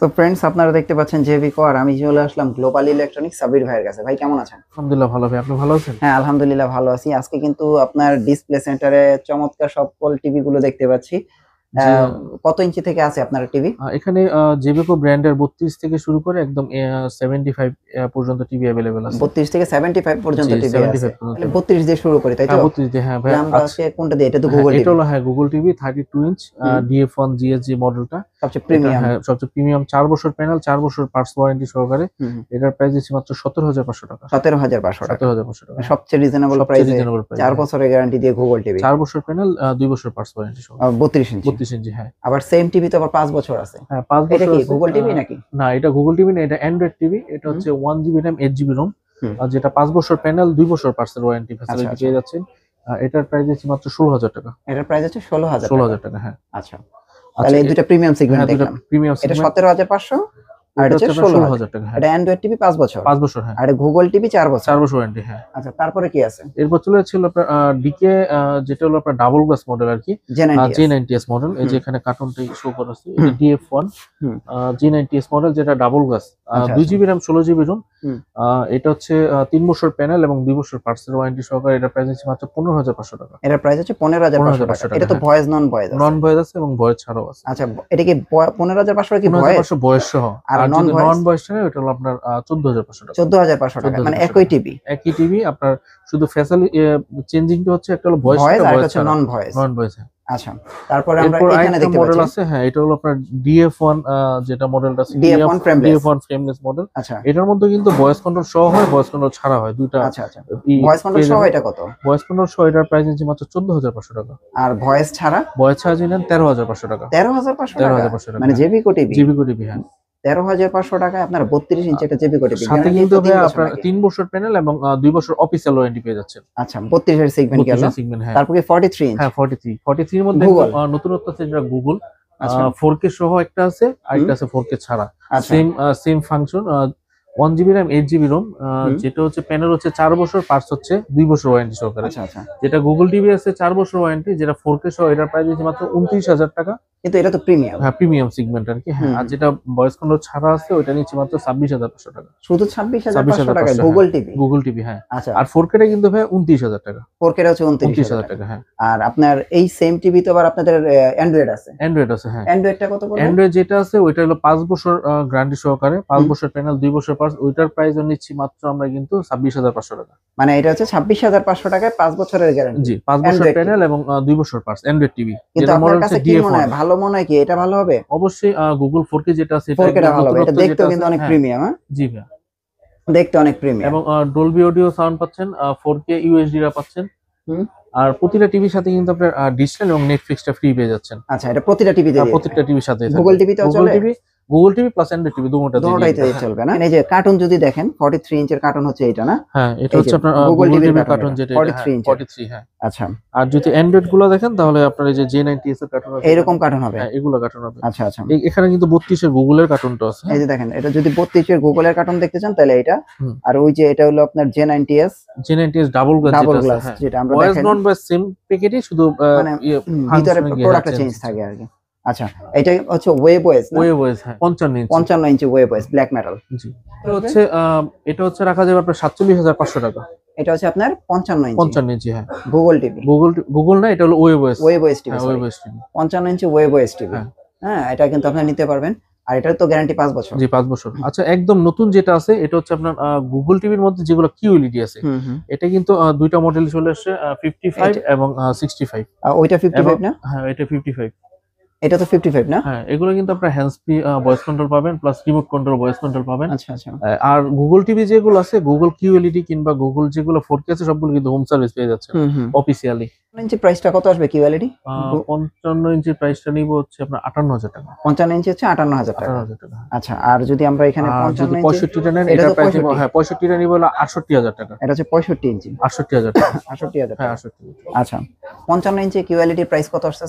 তো ফ্রেন্ডস, আপনারা দেখতে পাচ্ছেন জেভিকো, আর আমি চলে আসলাম গ্লোবাল ইলেকট্রনিক্স সাবির ভাইয়ের কাছে। ভাই কেমন আছেন? আলহামদুলিল্লাহ ভালো ভাই, আপনি ভালো আছেন? হ্যাঁ, আলহামদুলিল্লাহ ভালো আছি। আজকে কিন্তু আপনার ডিসপ্লে সেন্টারে চমৎকার সকল টিভি গুলো দেখতে পাচ্ছি। জি। কত ইঞ্চি থেকে আছে আপনার টিভি? এখানে জেবিকো ব্র্যান্ডের 32 থেকে শুরু করে একদম 75 পর্যন্ত টিভি अवेलेबल আছে। 32 থেকে 75 পর্যন্ত জি, টিভি আছে। 75 পর্যন্ত। তাহলে 32 দিয়ে শুরু করি, তাই তো? হ্যাঁ 32 দিয়ে, হ্যাঁ ভাই। আমরা আজকে কোনটা দিয়ে? এটা তো হ্যাঁ, গুগল এটা টিভি। হলো হ্যাঁ Google TV 32 inch DF1 GSG মডেলটা। সবচেয়ে প্রিমিয়াম। হ্যাঁ সবচেয়ে প্রিমিয়াম, 4 বছর প্যানেল, 4 বছর পার্টস ওয়ারেন্টি সহকারে। এটার প্রাইস দিচ্ছি মাত্র 17,500 টাকা। 17,500 টাকা। 17,500 টাকা। সবচেয়ে রিজনেবল প্রাইসে 4 বছরের গ্যারান্টি দিয়ে গুগল টিভি। 4 বছর প্যানেল, 2 বছর পার্টস ওয়ারেন্টি সহ। 32 ইঞ্চি। 32 ইঞ্চি, হ্যাঁ। আবার সেম টিভি তো আবার 5 বছর আছে। হ্যাঁ 5 এটা বছর কি আছে। গুগল টিভি নাকি? না, এটা গুগল টিভি না, এটা অ্যান্ড্রয়েড টিভি। এটা হচ্ছে 1 জিবি র্যাম 8 জিবি রোম, যেটা 5 বছর প্যানেল, 2 বছর পার্সেল ওয়ারেন্টি ফ্যাসিলিটি পেয়ে যাচ্ছেন। এটার প্রাইস হচ্ছে মাত্র 16,000 টাকা। এটার প্রাইস হচ্ছে 16,000 টাকা, হ্যাঁ। আচ্ছা, তাহলে এই দুটো প্রিমিয়াম সেগমেন্ট দেখলাম। প্রিমিয়াম এটা সেগমেন্ট। 17,500 আর এটা হচ্ছে 16,000 টাকা, হ্যাঁ। এটা অ্যান্ড্রয়েড টিভি 5 বছর। 5 বছর, হ্যাঁ। আর গুগল টিভি 4 বছর। 4 বছর ওয়ারেন্টি, হ্যাঁ। আচ্ছা, তারপরে কি আছে? এরপর চলে যাচ্ছিল আপনার ডিকে, যেটা হলো আপনার ডাবল গ্লাস মডেল আর কি, J90S মডেল। এই যে এখানে কার্টুনটা শো করা আছে, এটা DF1 J90S মডেল, যেটা double glass, 2 GB RAM 16 GB ROM. এটা হচ্ছে 3 বছর প্যানেল এবং 2 বছর পার্সেল ওয়ারেন্টি সহকারে। এটা প্রাইস হচ্ছে মাত্র 15,500 টাকা। এটার প্রাইস হচ্ছে 15,500 টাকা। এটা তো ভয়েস নন ভয়েস আছে। নন ভয়েস আছে এবং ভয়েস ছাড়াও আছে। আচ্ছা, এটা কি 15,500 কি ভয়েস? 15,500 ভয়েস সহ। আর আর নন যদি ভয়েস? নন ভয়েস নেয়, এটা হলো আপনার 14,500 টাকা। 14,500 টাকা, মানে একই টিভি। একই টিভি, আপনার শুধু ফ্যাসিলিটি চেঞ্জিংটা হচ্ছে, একটা হলো ভয়েস আর আর একটা হচ্ছে নন ভয়েস। নন ভয়েস। আচ্ছা, তারপরে আমরা এরপর এখানে দেখতে মডেল পাচ্ছি আছে, হ্যাঁ। এটা হলো আপনার DF1, যেটা মডেলটা আছে DF1 ফ্রেমলেস মডেল। আচ্ছা, এটার মধ্যে কিন্তু ভয়েস কন্ট্রোল সহ হয়, ভয়েস কন্ট্রোল ছাড়া হয়, দুইটা। আচ্ছা আচ্ছা, ভয়েস কন্ট্রোল সহ এটা কত? ভয়েস কন্ট্রোল সহ এটার প্রাইস হচ্ছে মাত্র 14,500 টাকা। আর ভয়েস ছাড়া? ভয়েস ছাড়া যদি নেন 13,500 টাকা। 13,500 টাকা, 13,500 টাকা, মানে জেবিকো টিভি। জেবিকো টিভি, হ্যাঁ। 13,500 টাকায় আপনার 32 ইঞ্চি একটা জেবিকো টিভি। সাথে কিন্তু আপনার 3 বছর প্যানেল এবং 2 বছর অফিসিয়াল ওয়ারেন্টি পেয়ে যাচ্ছেন। আচ্ছা, 32 এর সেগমেন্ট গেল। হ্যাঁ। তারপর কি 43 ইঞ্চি? হ্যাঁ 43 এর মধ্যে নতুনত্ব আছে, যেটা গুগল 4K সহ একটা আছে, আর একটা আছে 4K ছাড়া। Same function, 1 GB RAM 8 GB ROM, যেটা হচ্ছে প্যানেল হচ্ছে 4 বছর, পার্টস হচ্ছে 2 বছর ওয়ারেন্টি সহকারে। আচ্ছা আচ্ছা, যেটা গুগল টিভি আছে 4 বছর ওয়ারেন্টি, যেটা 4K সহ, এটার প্রাইস হচ্ছে মাত্র 29,000 টাকা। কিন্তু এটা তো প্রিমিয়াম। হ্যাঁ প্রিমিয়াম সেগমেন্ট আর কি, হ্যাঁ। আর যেটা ভয়েস কন্ট্রোল ছাড়া আছে, ওটা নিচ্ছে মাত্র 26,500 টাকা। শুধু 26,500 টাকা গুগল টিভি? গুগল টিভি, হ্যাঁ। আচ্ছা, আর 4K টা কিন্তু ভাই 29,000 টাকা। 4K টা হচ্ছে 29,000 টাকা, হ্যাঁ। আর আপনার এই সেম টিভি তো আবার আপনাদের অ্যান্ড্রয়েড আছে? অ্যান্ড্রয়েড আছে, হ্যাঁ। অ্যান্ড্রয়েডটা কত পড়বে? অ্যান্ড্রয়েড যেটা আছে ওইটা হলো 5 বছর গ্যারান্টি সহকারে, 5 বছর প্যানেল, 2 বছর পার্টস। ওইটার প্রাইস নিচ্ছি মাত্র আমরা কিন্তু 26,500 টাকা। মানে এটা হচ্ছে 26,500 টাকায় 5 বছরের গ্যারান্টি। জি, 5 বছর প্যানেল এবং 2 বছর পার্টস, অ্যান্ড্রয়েড টিভি। কিন্তু আপনার কাছে কি মনে হয়, ভালো মনে হয় কি এটা ভালো হবে? অবশ্যই গুগল 4K যেটা আছে, এটা 4K টা ভালো হবে। এটা দেখতেও কিন্তু অনেক প্রিমিয়াম। হ্যাঁ জি ভাই, দেখতে অনেক প্রিমিয়াম। এবং ডলবি অডিও সাউন্ড পাচ্ছেন, 4K UHD রা পাচ্ছেন। আর প্রতিটা টিভির সাথে কিন্তু আপনার ডিজিটাল এবং নেটফ্লিক্সটা ফ্রি পেয়ে যাচ্ছেন। আচ্ছা, এটা প্রতিটা টিভিতে? প্রতিটা টিভির সাথে। গুগল টিভিতেও চলে? Google TV plus Android TV দুটোটাইতে চলবে না? এই যে কার্টুন যদি দেখেন, 43 ইঞ্চের কার্টুন হচ্ছে এটা না? হ্যাঁ, এটা হচ্ছে আপনার গুগল টিভির কার্টুন, যেটা 43 ইঞ্চি। 43, হ্যাঁ। আচ্ছা, আর যদি অ্যান্ড্রয়েড গুলো দেখেন, তাহলে আপনার এই যে J90S এর কার্টুন আছে, এরকম কার্টুন হবে? হ্যাঁ, এগুলো কার্টুন হবে। আচ্ছা আচ্ছা, এখানে কিন্তু 32 এর গুগলের কার্টুনটা আছে। এই যে দেখেন, এটা যদি 32 এর গুগলের কার্টুন দেখতে চান তাহলে এটা। আর ওই যে এটা হলো আপনার J90S ডাবল গ্লাস, যেটা আমরা ভয়েস দেখেন। নন ভয়েস সেম প্যাকেটই, শুধু মানে ভিতরে প্রোডাক্টটা চেঞ্জ থাকে আর কি। আচ্ছা, এটা হচ্ছে ওয়েব ওয়েস না? ওয়েব ওয়েস, হ্যাঁ। 55 ইঞ্চি ওয়েব ওয়েস, ব্ল্যাক মেটাল। জি, এটা হচ্ছে রাখা যাবে আপনার 47,500 টাকা। এটা হচ্ছে আপনার 55 ইঞ্চি, হ্যাঁ। Google TV? গুগল না, এটা হলো ওয়েব ওয়েস টিভি। 55 ইঞ্চি ওয়েব ওয়েস টিভি। হ্যাঁ, এটা কিন্তু আপনি নিতে পারবেন। আর এটার তো গ্যারান্টি 5 বছর। জি, 5 বছর। আচ্ছা, একদম নতুন যেটা আছে, এটা হচ্ছে আপনার গুগল টিভির মধ্যে যেগুলো QLED আছে, এটা কিন্তু দুইটা মডেল চলে আসছে, 55 এবং 65। ওইটা 55 না? হ্যাঁ, এটা 55। এটা তো 55 না? হ্যাঁ, এগুলো কিন্তু আপনার হ্যান্ডস ফ্রি ভয়েস কন্ট্রোল পাবেন, plus remote control voice control পাবেন। আচ্ছা আচ্ছা। আর গুগল টিভি যেগুলো আছে, গুগল QLED কিংবা গুগল যেগুলো 4K আছে, সবগুলো কিন্তু হোম সার্ভিস পেয়ে যাচ্ছে অফিসিয়ালি। ইঞ্চি প্রাইসটা কত আসবে QLED? 55 ইঞ্চির প্রাইসটা নিব হচ্ছে আপনার 58,000 টাকা। 55 ইঞ্চি হচ্ছে 58,000 টাকা। আচ্ছা, আর যদি আমরা এখানে 55 ইঞ্চি 65টা নেন, এটা প্রাইস নিব, হ্যাঁ, 65টা নিব হলো 68,000 টাকা। এটা হচ্ছে 65 ইঞ্চি। 68,000 টাকা। 68,000, হ্যাঁ 68। আচ্ছা, 55 ইঞ্চি QLED প্রাইস কত আসছে?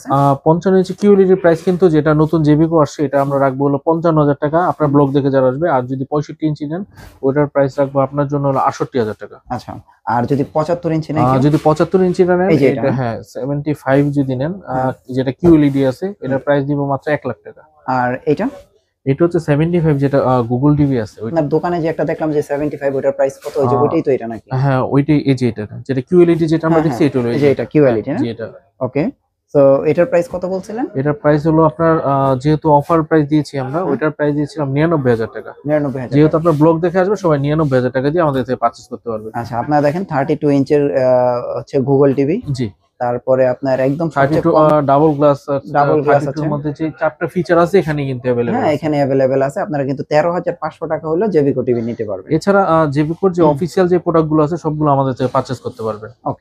55 ইঞ্চি QLED প্রাইস কিন্তু, যেটা নতুন জেবিকো আসছে, এটা আমরা রাখবো হলো 55,000 টাকা আপনার ব্লগ দেখে যারা আসবে। আর যদি 65 ইঞ্চি নেন, ওটার প্রাইস রাখবো আপনার জন্য হলো 68,000 টাকা। আচ্ছা, আর যদি 75 ইঞ্চি নেন? যদি 75 ইঞ্চিটা নেন, এটা হ্যাঁ 75 যদি নেন, যেটা QLED আছে, এটার প্রাইস দিব মাত্র 1 লাখ টাকা। আর এটা এটা হচ্ছে 75 যেটা গুগল টিভি আছে ওইটা। আপনার দোকানে যে একটা দেখলাম যে 75 ওটার প্রাইস কত, ওই যে ওইটাই তো এটা নাকি? হ্যাঁ ওইটাই, এই যে এটা যেটা কিউএলইডি যেটা আমরা দেখছি এটা হলো এই যে এটা কিউএলইডি না? জি এটা। ওকে, সো এটার প্রাইস কত বলছিলেন? এটার প্রাইস হলো আপনার যেহেতু অফার প্রাইস দিয়েছি আমরা, ওইটার প্রাইস দিয়েছিলাম 99,000 টাকা। 99,000। যেহেতু আপনার ব্লগ দেখে আসবে সবাই 99,000 টাকা দিয়ে আমাদের থেকে পারচেজ করতে পারবে। আচ্ছা, আপনারা দেখেন 32 ইঞ্চের হচ্ছে গুগল টিভি। জি। তারপরে আপনার একদম 32 ডাবল গ্লাস আছে। মধ্যে যে 4টা ফিচার আছে এখানে কিন্তু अवेलेबल হ্যাঁ, এখানে अवेलेबल আছে। আপনারা কিন্তু 13,500 টাকা হলো জেভিকো টিভি নিতে পারবেন। এছাড়া জেভিকোর যে অফিসিয়াল যে প্রোডাক্টগুলো আছে সবগুলো আমাদের থেকে পারচেজ করতে পারবেন। ওকে।